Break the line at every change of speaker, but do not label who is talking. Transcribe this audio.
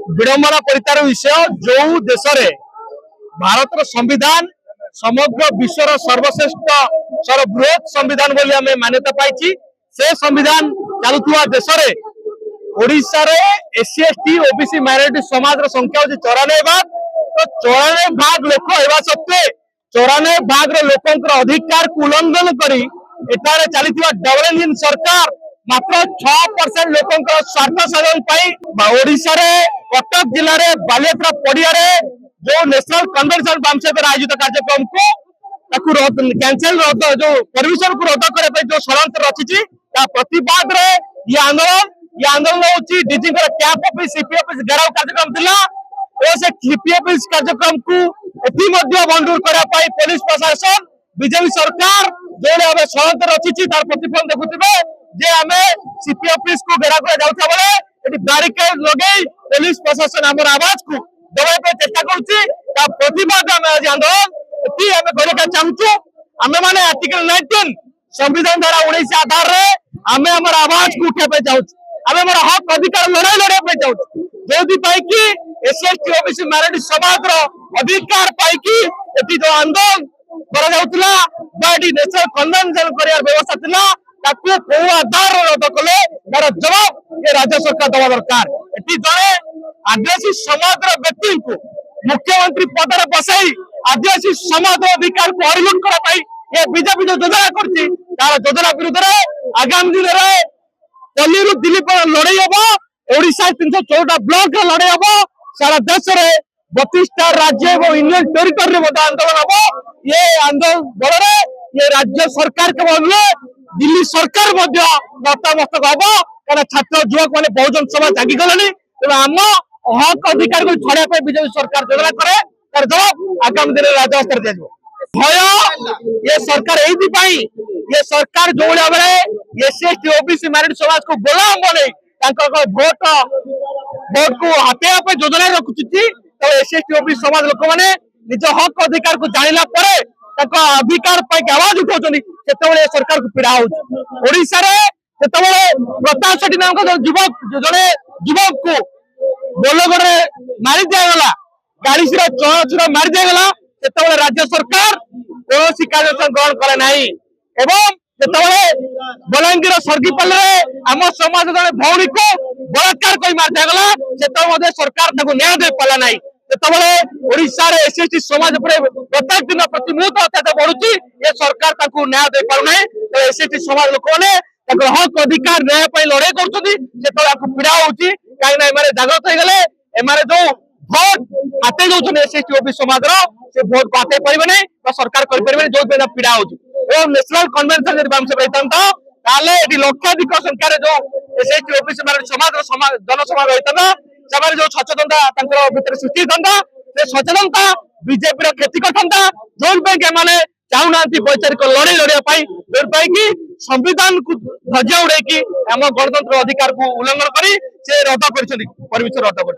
विडंबना परितार विषय जो देश रे भारत संविधान समग्र विश्वर सर्वश्रेष्ठ सर्वबृहत संविधान बोली आम मान्यता पाई से संविधान चलुवा देश रे ओडिशा रे एससी एसटी ओबीसी माइनॉरिटी समाज संख्या होची 94 भाग। तो 94 भाग लोक हेबा सत्वे 94 भाग रे लोकंकर अधिकार को उल्लंघन करी एटारे चलीथिबा डबल इंजन सरकार मात्र 6% लोकंकर स्वार्थ साधन पाई ओडिशा रे कटक जिल्ला रे बालियात्रा पड़िया रे जो नेशनल कन्वेंशन बामसेकर आयोजित कार्यक्रम को कैंसिल रद्द जो परमिशन को रद्द करे जो षड्यंत्र रचिछि ता प्रतिवाद रे ये आंदोलन होची DG camp office CP office घेराव कार्यक्रम थिला और से सीपी ऑफिस कार्यक्रम को एथि मध्ये बंदूर करा पाई पुलिस प्रशासन बीजेपी सरकार जो भाव षड्यंत्र रचिछि तार प्रतिफलन देखुथिबे जे आमे सीपी ऑफिस को घेराव करा जाउथा बेले एटी बैरिकेड लगेई पुलिस प्रशासन हमर आवाज को दबाई पे चेष्टा करूची ता प्रतिवाद आमे आज आंदोलन एटी आमे करे चाहूछु आमे माने आर्टिकल 19 संविधान धारा 19 आधार रे आमे हमर आवाज को उठाबे चाहूछु आमे हमर हक अधिकार लड़ाई पे चाहूछु जोदि पाई कि एससी एसटी ओबीसी माइनॉरिटी समाज रो अधिकार पाई कि एटी जो आंदोलन करा जाउतला बाडी नेशनल कन्वेंशन करिया व्यवस्था थिला ताकू को आधार रद्द कले तार जवाब ये राज्य सरकार दवा दरकार एटी जणे आदिवासी समाज रो व्यक्ति को मुख्यमंत्री पद रे बसाई आदिवासी समाज रो अधिकार को हरिलुट करा पाई ये बीजेपी जो योजना करछि तार योजना विरुद्ध रे आगामी दिन रे दिल्ली दिल्ली पर लड़ाई हम ओडिशा 314 ब्लॉक लड़ाई हम सारा देश रे 32टा राज्य और यूनियन टेरिटरी में आंदोलन हम ये आंदोलन बल ये राज्य सरकार केवल दिल्ली सरकार नतमस्तक हम क्या छात्र युवक मैंने बहुजन समाज जागी गले आम हक अधिकार को छड़ा बीजेपी सरकार योजना करे तार जवाब आगामी दिन राज्य स्तर दिया भय ये सरकार ये सरकार जो भाव एससी एसटी ओबीसी माइनॉरिटी समाज को गोलाम बने भोट को हाथेवा योजना रखुची तो एससी एसटी ओबीसी समाज लोक मैंने निज हक अधिकार को जानिला परे अधिकार आवाज उठाउछन सरकार को पीड़ा होड़शा प्रताप सेठी नाम युवक जड़े युवक को बोलगढ़ मारी दिगला गाड़ी चौर मारी दिगला राज्य सरकार कौन कार्यानुष्ठान ग्रहण करे ना एवं बलांगीर सर्गिपाल आम समाज जड़े भौणी को बलात्कार कर मार दिगला सरकार न्याय दे पाला ना ओडिशा रे एससी एसटी समाज प्रत्येक दिन प्रति मुहूर्त अत्याचार बढ़ुची ये सरकार न्याय दे पारना तो एससी एसटी समाज लोक मैंने हक अधिकार न्याय लड़ाई कर पीड़ा होची कहीं जागृत हो गले एम जो भोट हाथे दौरान एससी एसटी ओबीसी समाज से भोट को हाथे पारे नहीं तो सरकार करें जो पीड़ा होची नेशनल कन्वेंशन जब बामसे रही लक्षाधिक संख्यार जो एससी एसटी ओबीसी समाज जनसभा रही सभा जो सचेतनता सृष्टि होता से सचेतनता बीजेपी क्षति करता जो मैंने चाहूना वैचारिक लड़ाई लड़ाई जो संविधान को ध्वजा उड़े आम गणतंत्र अधिकार को उल्लंघन कर रद्द कर